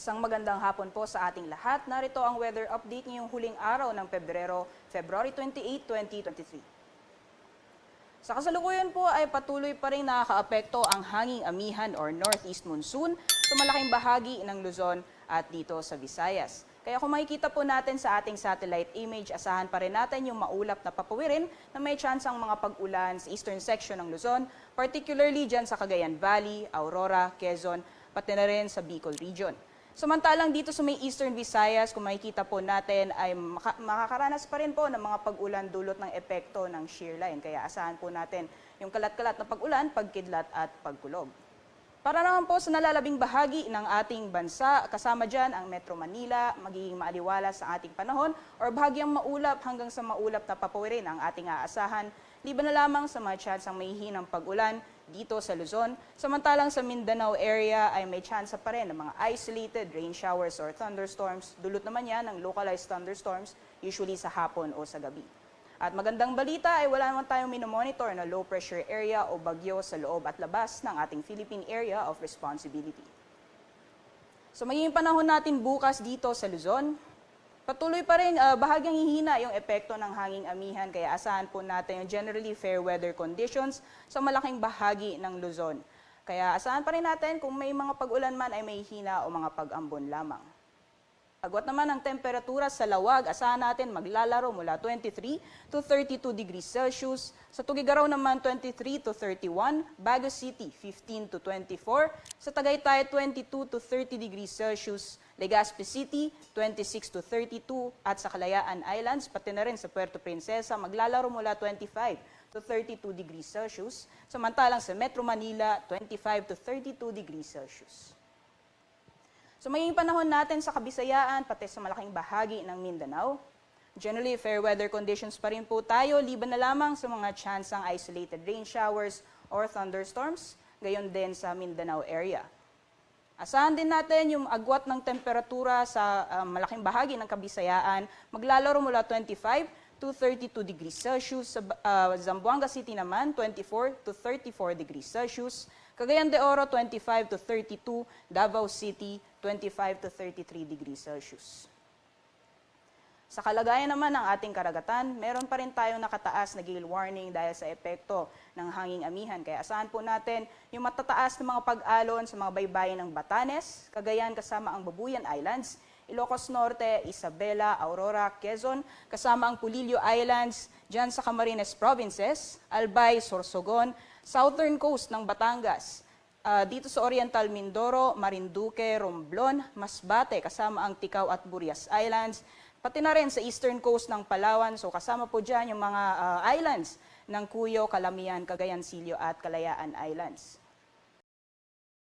Isang magandang hapon po sa ating lahat. Narito ang weather update ngayong huling araw ng Pebrero, February 28, 2023. Sa kasalukuyan po ay patuloy pa rin nakakaapekto ang hanging amihan or northeast monsoon sa malaking bahagi ng Luzon at dito sa Visayas. Kaya kung makikita po natin sa ating satellite image, asahan pa rin natin yung maulap na papawirin na may tsansang mga pag-ulan sa eastern section ng Luzon, particularly dyan sa Cagayan Valley, Aurora, Quezon, pati na rin sa Bicol Region. Samantalang dito sa may Eastern Visayas, kung makikita po natin ay makakaranas pa rin po ng mga pag-ulan dulot ng epekto ng shear line. Kaya asahan po natin yung kalat-kalat na pag-ulan, pagkidlat at pagkulog. Para naman po sa nalalabing bahagi ng ating bansa, kasama dyan ang Metro Manila, magiging maaliwalas sa ating panahon or bahagyang maulap hanggang sa maulap na papawirin ang ating aasahan, liban na lamang sa mga tsansang may hinang pag-ulan dito sa Luzon. Samantalang sa Mindanao area ay may tsansa pa rin ng mga isolated rain showers or thunderstorms. Dulot naman yan ng localized thunderstorms, usually sa hapon o sa gabi. At magandang balita ay wala naman tayong minomonitor na low pressure area o bagyo sa loob at labas ng ating Philippine Area of Responsibility. So magiging panahon natin bukas dito sa Luzon. Patuloy pa rin bahagyang hihina yung epekto ng hanging amihan kaya asahan po natin yung generally fair weather conditions sa malaking bahagi ng Luzon. Kaya asahan pa rin natin kung may mga pag-ulan man ay may hina o mga pag-ambon lamang. Agwat naman ang temperatura sa lawag, asahan natin maglalaro mula 23 to 32 degrees Celsius. Sa Tugigaraw naman 23 to 31, Baguio City 15 to 24, sa Tagaytay 22 to 30 degrees Celsius, Legazpi City 26 to 32 at sa Kalayaan Islands pati na rin sa Puerto Princesa maglalaro mula 25 to 32 degrees Celsius, samantalang sa Metro Manila 25 to 32 degrees Celsius. So magiging panahon natin sa Kabisayaan pati sa malaking bahagi ng Mindanao. Generally, fair weather conditions pa rin po tayo, liban na lamang sa mga tsansang isolated rain showers or thunderstorms, gayon din sa Mindanao area. Asahan din natin yung agwat ng temperatura sa malaking bahagi ng Kabisayaan, maglalaro mula 25 to 32 degrees Celsius, sa Zamboanga City naman 24 to 34 degrees Celsius, Cagayan de Oro 25 to 32, Davao City 25 to 33 degrees Celsius. Sa kalagayan naman ng ating karagatan, meron pa rin tayong nakataas na gale warning dahil sa epekto ng hanging amihan. Kaya asahan po natin yung matataas na mga pag-alon sa mga baybayin ng Batanes, Cagayan kasama ang Babuyan Islands, Ilocos Norte, Isabela, Aurora, Quezon, kasama ang Pulilio Islands, dyan sa Camarines Provinces, Albay, Sorsogon, Southern Coast ng Batangas, dito sa Oriental Mindoro, Marinduque, Romblon, Masbate, kasama ang Ticao at Burias Islands, pati na rin sa Eastern Coast ng Palawan, so kasama po dyan yung mga islands ng Cuyo, Calamian, Cagayan Silio at Kalayaan Islands.